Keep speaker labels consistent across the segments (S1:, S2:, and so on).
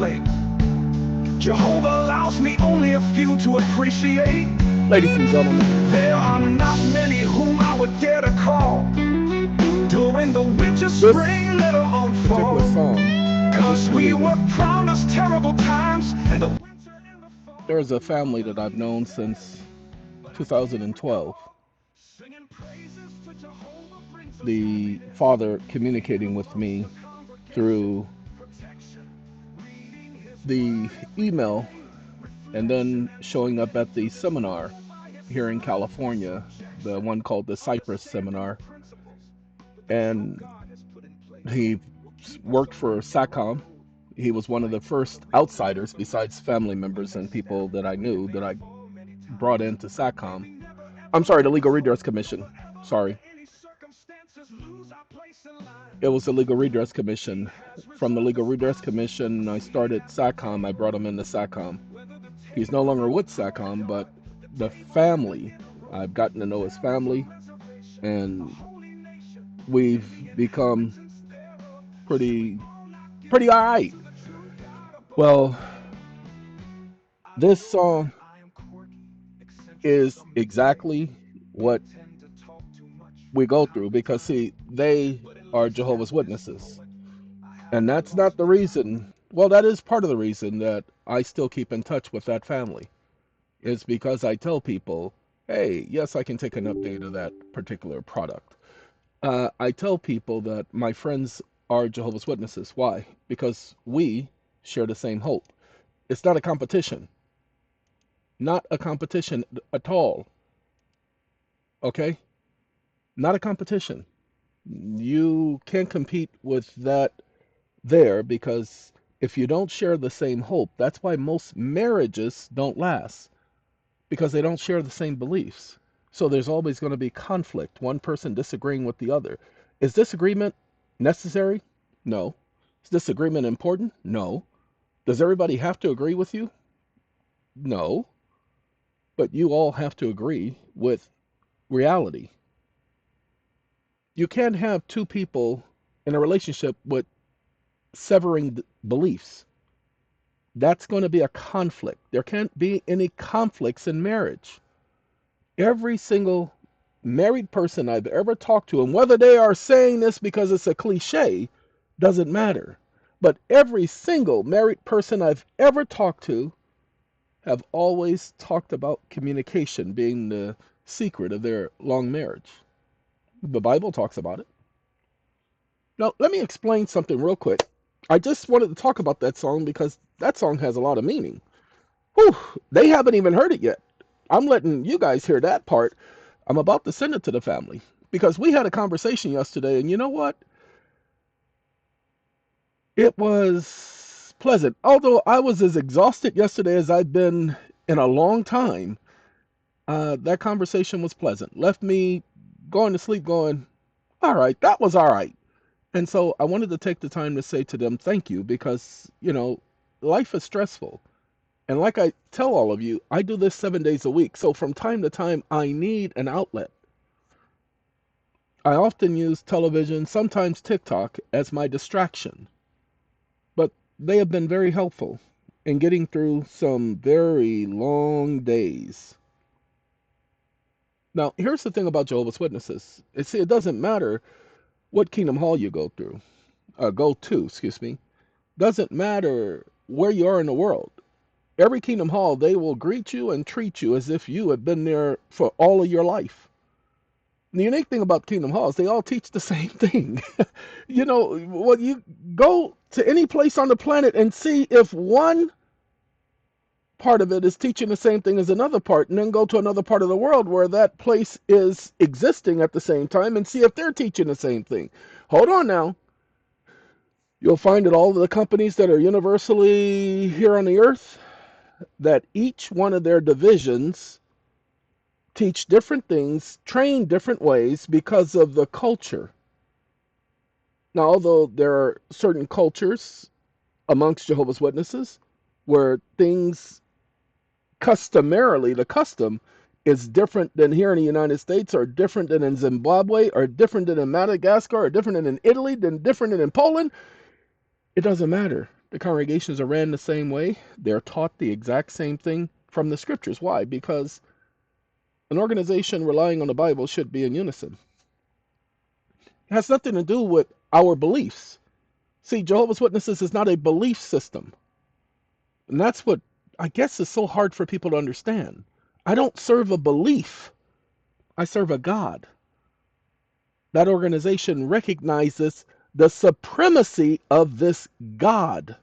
S1: conflict. Jehovah allows me only a few to appreciate.
S2: Ladies and gentlemen,
S1: There are not many whom I would dare to call during the winter,
S2: this
S1: spring, little or
S2: particular
S1: fall.
S2: song, I
S1: Cause
S2: just
S1: we
S2: created.
S1: were promised terrible times and the winter and the fall.
S2: There's a family that I've known since 2012.
S1: Singing praises to Jehovah brings us
S2: The father communicating with me through
S1: protection.
S2: the email and then showing up at the seminar here in California, the one called the Cypress Seminar. And he worked for SACOM. He was one of the first outsiders, besides family members and people that I knew, that I brought into SACOM. I'm sorry, the Legal Redress Commission. Sorry. It was the Legal Redress Commission. From the Legal Redress Commission, I started SACOM. I brought him into SACOM. He's no longer with SACOM, but the family, I've gotten to know his family, and we've become pretty all right. Well, this song is exactly what we go through because, see, they are Jehovah's Witnesses. And that's not the reason, well, that is part of the reason that I still keep in touch with that family, is because I tell people, hey, yes, I can take an update of that particular product. I tell people that my friends are Jehovah's Witnesses. Why? Because we share the same hope. It's not a competition. Not a competition at all. Okay? Not a competition. You can't compete with that there, because if you don't share the same hope, that's why most marriages don't last, because they don't share the same beliefs. So there's always going to be conflict, one person disagreeing with the other. Is disagreement necessary? No. Is disagreement important? No. Does everybody have to agree with you? No. But you all have to agree with reality. You can't have two people in a relationship with severing beliefs. That's going to be a conflict. There can't be any conflicts in marriage. Every single married person I've ever talked to, and whether they are saying this because it's a cliche, doesn't matter. But every single married person I've ever talked to have always talked about communication being the secret of their long marriage. The Bible talks about it. Now, let me explain something real quick. I just wanted to talk about that song because that song has a lot of meaning. Whew, they haven't even heard it yet. I'm letting you guys hear that part. I'm about to send it to the family because we had a conversation yesterday, and you know what? It was pleasant. Although I was as exhausted yesterday as I've been in a long time, that conversation was pleasant. Left me going to sleep going, all right, that was all right. And so I wanted to take the time to say to them, thank you, because, life is stressful. And like I tell all of you, I do this 7 days a week. So from time to time, I need an outlet. I often use television, sometimes TikTok, as my distraction. But they have been very helpful in getting through some very long days. Now, here's the thing about Jehovah's Witnesses. It doesn't matter what Kingdom Hall you go to, excuse me. Doesn't matter where you are in the world. Every Kingdom Hall, they will greet you and treat you as if you have been there for all of your life. The unique thing about Kingdom Hall is they all teach the same thing. When you go to any place on the planet and see if one part of it is teaching the same thing as another part, and then go to another part of the world where that place is existing at the same time and see if they're teaching the same thing. Hold on now. You'll find that all of the companies that are universally here on the earth, that each one of their divisions teach different things, train different ways because of the culture. Now, although there are certain cultures amongst Jehovah's Witnesses where things customarily, the custom is different than here in the United States, or different than in Zimbabwe, or different than in Madagascar, or different than in Italy, than different than in Poland, it doesn't matter. The congregations are ran the same way. They're taught the exact same thing from the scriptures. Why? Because an organization relying on the Bible should be in unison. It has nothing to do with our beliefs. See, Jehovah's Witnesses is not a belief system. And that's what I guess is so hard for people to understand. I don't serve a belief, I serve a God. That organization recognizes the supremacy of this God.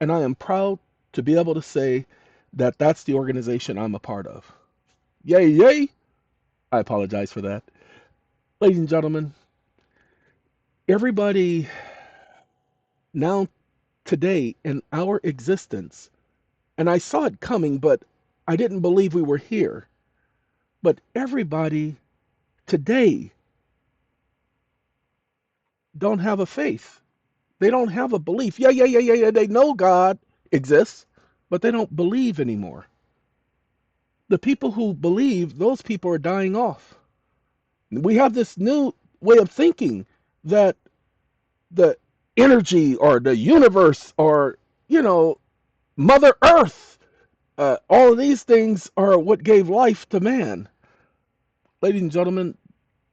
S2: And I am proud to be able to say that that's the organization I'm a part of. Yay, yay! I apologize for that. Ladies and gentlemen, everybody now today in our existence, and I saw it coming, but I didn't believe we were here. But everybody today don't have a faith. They don't have a belief. Yeah. They know God exists, but they don't believe anymore. The people who believe, those people are dying off. We have this new way of thinking that the energy or the universe or, Mother Earth, all of these things are what gave life to man. Ladies and gentlemen,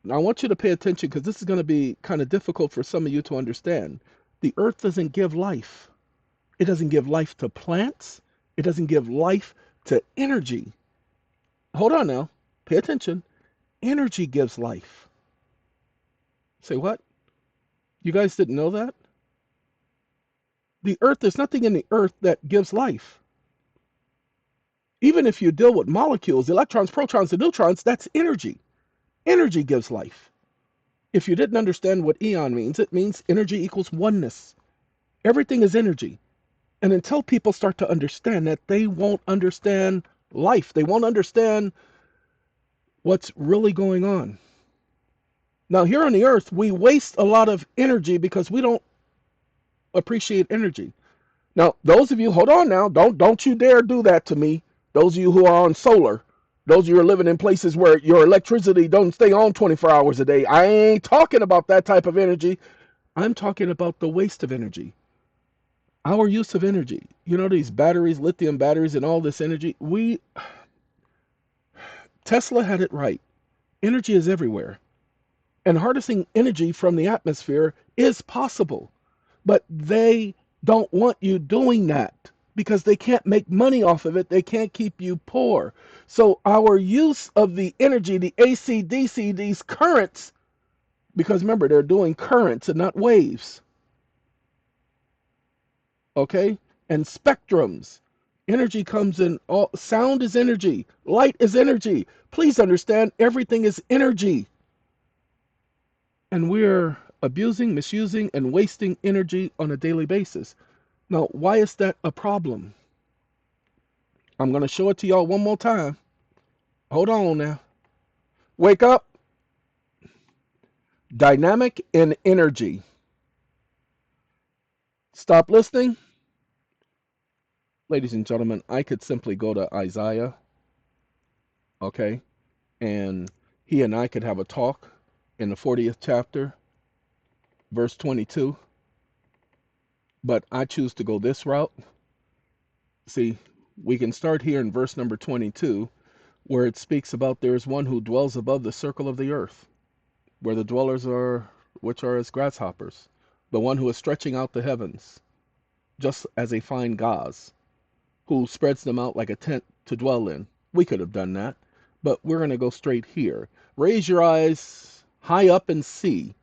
S2: I want you to pay attention because this is going to be kind of difficult for some of you to understand. The earth doesn't give life. It doesn't give life to plants. It doesn't give life to energy. Hold on now. Pay attention. Energy gives life. Say what? You guys didn't know that? The earth, there's nothing in the earth that gives life. Even if you deal with molecules, electrons, protons, and neutrons, that's energy. Energy gives life. If you didn't understand what eon means, it means energy equals oneness. Everything is energy. And until people start to understand that, they won't understand life. They won't understand what's really going on. Now, here on the earth, we waste a lot of energy because we don't appreciate energy. Now, those of you, hold on now, don't you dare do that to me. Those of you who are on solar, those of you who are living in places where your electricity don't stay on 24 hours a day, I ain't talking about that type of energy. I'm talking about the waste of energy. Our use of energy. You know, these batteries, lithium batteries, and all this energy. Tesla had it right. Energy is everywhere. And harnessing energy from the atmosphere is possible. But they don't want you doing that because they can't make money off of it. They can't keep you poor. So our use of the energy, the AC, DC, these currents, because remember, they're doing currents and not waves. Okay? And spectrums. Energy comes in, all sound is energy, light is energy. Please understand, everything is energy. And we're abusing, misusing, and wasting energy on a daily basis. Now, why is that a problem? I'm going to show it to y'all one more time. Hold on now. Wake up. Dynamic in energy. Stop listening. Ladies and gentlemen, I could simply go to Isaiah, okay, and he and I could have a talk in the 40th chapter, verse 22, but I choose to go this route. See, we can start here in verse number 22, where it speaks about there is one who dwells above the circle of the earth, where the dwellers are, which are as grasshoppers, the one who is stretching out the heavens, just as a fine gauze, who spreads them out like a tent to dwell in. We could have done that, but we're going to go straight here. Raise your eyes high up and see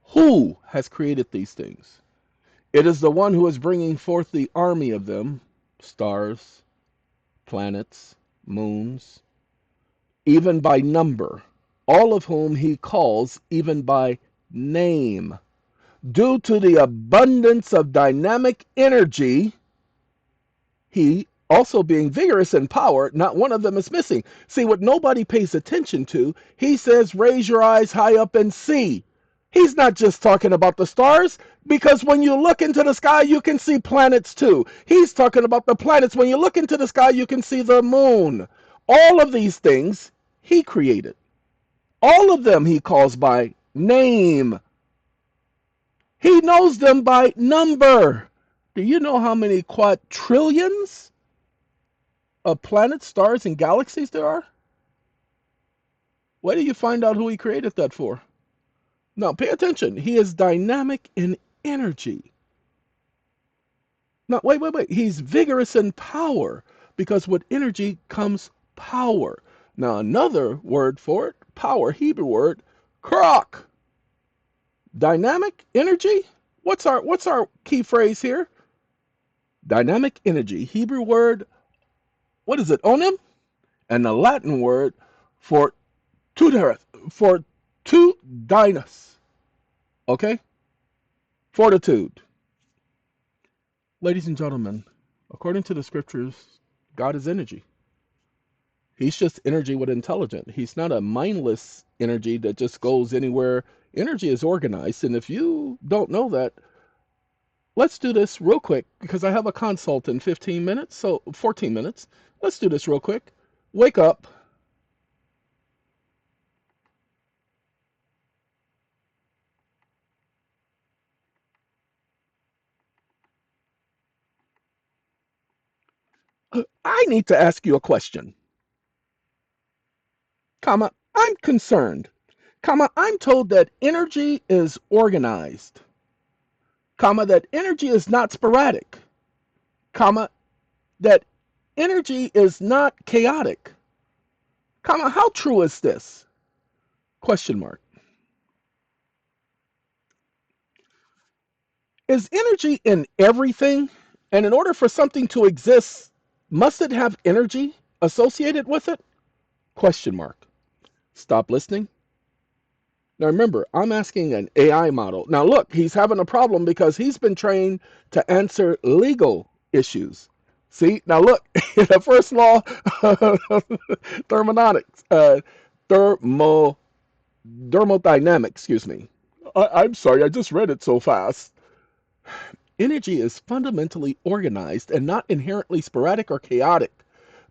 S2: who has created these things. It is the one who is bringing forth the army of them, stars, planets, moons, even by number, all of whom he calls even by name. Due to the abundance of dynamic energy, he also being vigorous in power, not one of them is missing. See, what nobody pays attention to, he says, raise your eyes high up and see. He's not just talking about the stars, because when you look into the sky, you can see planets too. He's talking about the planets. When you look into the sky, you can see the moon. All of these things he created. All of them he calls by name. He knows them by number. Do you know how many quadrillions of planets, stars, and galaxies there are? Why do you find out who he created that for? Now, pay attention. He is dynamic in energy. Now, wait. He's vigorous in power because with energy comes power. Now, another word for it, power, Hebrew word, krach. Dynamic energy. What's our key phrase here? Dynamic energy. Hebrew word, what is it? Onim, and the Latin word for tudereth, for to dynus. Okay, fortitude. Ladies and gentlemen, according to the scriptures, God is energy. He's just energy with intelligence. He's not a mindless energy that just goes anywhere. Energy is organized, and if you don't know that, let's do this real quick because I have a consult in 15 minutes, so 14 minutes. Let's do this real quick. Wake up. I need to ask you a question, comma, I'm concerned, comma, I'm told that energy is organized, comma, that energy is not sporadic, comma, that energy is not chaotic, comma, how true is this? Question mark. Is energy in everything? And in order for something to exist, must it have energy associated with it? Question mark. Stop listening. Now remember, I'm asking an AI model. Now look, he's having a problem because he's been trained to answer legal issues. See, now look, the first law, thermodynamics, thermodynamics, excuse me. I'm sorry, I just read it so fast. Energy is fundamentally organized and not inherently sporadic or chaotic.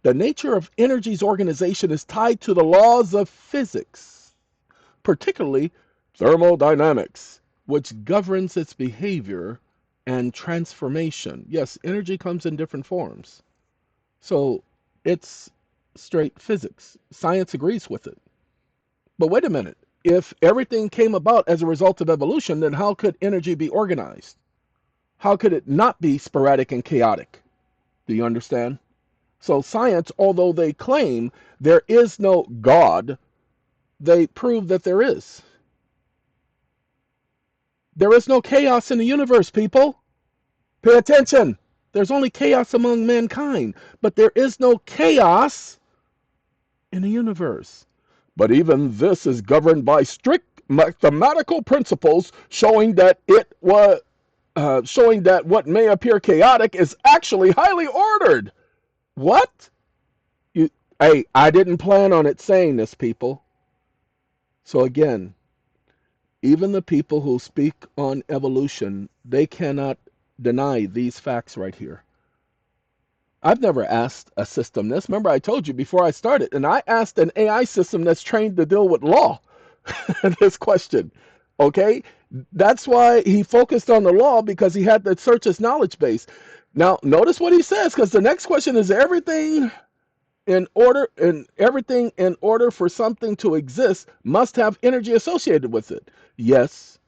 S2: The nature of energy's organization is tied to the laws of physics, particularly thermodynamics, which governs its behavior and transformation. Yes, energy comes in different forms. So it's straight physics. Science agrees with it. But wait a minute. If everything came about as a result of evolution, then how could energy be organized? How could it not be sporadic and chaotic? Do you understand? So science, although they claim there is no God, they prove that there is. There is no chaos in the universe, people. Pay attention. There's only chaos among mankind, but there is no chaos in the universe. But even this is governed by strict mathematical principles, showing that what may appear chaotic is actually highly ordered. What? You, hey, I didn't plan on it saying this, people. So again, even the people who speak on evolution, they cannot deny these facts right here. I've never asked a system this. Remember, I told you before I started, and I asked an AI system that's trained to deal with law this question. Okay? That's why he focused on the law, because he had to search his knowledge base. Now, notice what he says, because the next question is everything in order for something to exist must have energy associated with it. Yes,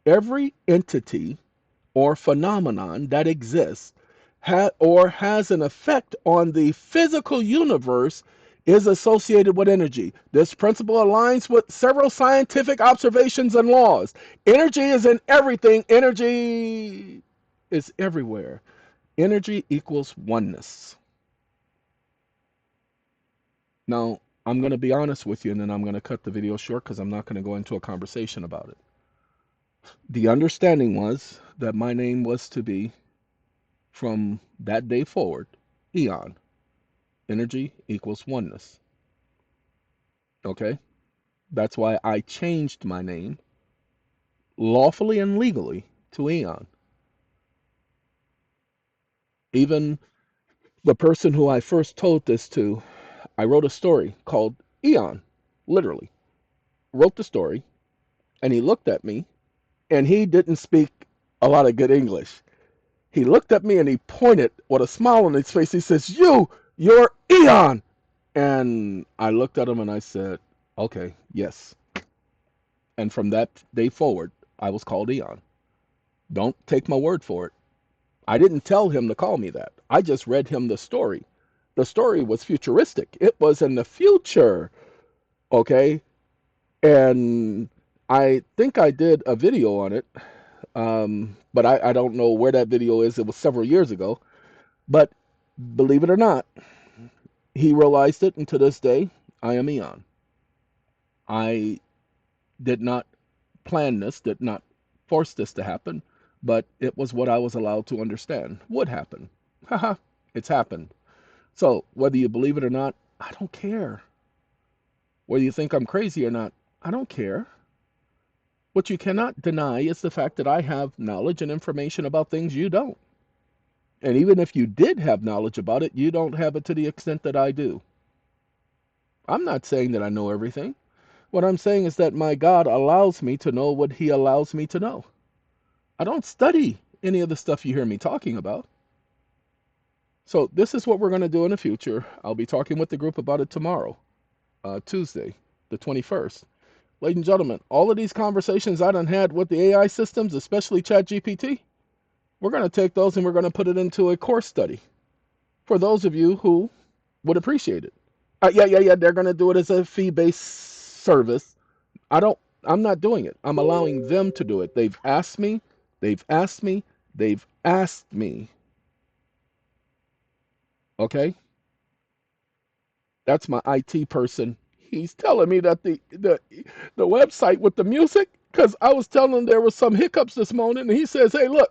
S2: every entity or phenomenon that exists or has an effect on the physical universe is associated with energy. This principle aligns with several scientific observations and laws. Energy is in everything. Energy is everywhere. Energy equals oneness. Now, I'm going to be honest with you, and then I'm going to cut the video short because I'm not going to go into a conversation about it. The understanding was that my name was to be, from that day forward, Eon. Energy equals oneness. Okay? That's why I changed my name lawfully and legally to Eon. Even the person who I first told this to, I wrote a story called Eon, literally. Wrote the story, and he looked at me and he didn't speak a lot of good English. He looked at me and he pointed with a smile on his face. He says, you're Eon. And I looked at him and I said, okay, yes. And from that day forward, I was called Eon. Don't take my word for it. I didn't tell him to call me that. I just read him the story. The story was futuristic. It was in the future. Okay. And I think I did a video on it. But I don't know where that video is. It was several years ago. But believe it or not, he realized it. And to this day, I am Eon. I did not plan this, did not force this to happen, but it was what I was allowed to understand would happen. Haha, it's happened. So whether you believe it or not, I don't care. Whether you think I'm crazy or not, I don't care. What you cannot deny is the fact that I have knowledge and information about things you don't. And even if you did have knowledge about it, you don't have it to the extent that I do. I'm not saying that I know everything. What I'm saying is that my God allows me to know what he allows me to know. I don't study any of the stuff you hear me talking about. So this is what we're going to do in the future. I'll be talking with the group about it tomorrow, Tuesday, the 21st. Ladies and gentlemen, all of these conversations I done had with the AI systems, especially ChatGPT, we're going to take those and we're going to put it into a course study for those of you who would appreciate it. Yeah. They're going to do it as a fee-based service. I'm not doing it. I'm allowing them to do it. They've asked me. They've asked me. They've asked me. Okay? That's my IT person. He's telling me that the website with the music, because I was telling him there was some hiccups this morning, and he says, hey, look,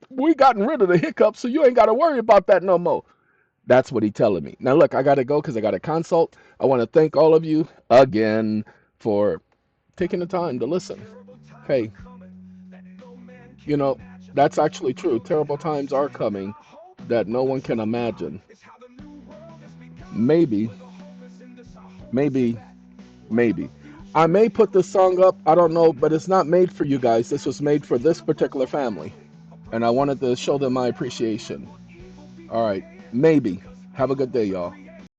S2: we gotten rid of the hiccups, so you ain't got to worry about that no more. That's what he's telling me. Now, look, I got to go because I got a consult. I want to thank all of you again for taking the time to listen. Hey, you know, that's actually true. Terrible times are coming that no one can imagine. Maybe, maybe, maybe. I may put this song up, I don't know, but it's not made for you guys. This was made for this particular family. And I wanted to show them my appreciation. All right, maybe. Have a good day, y'all.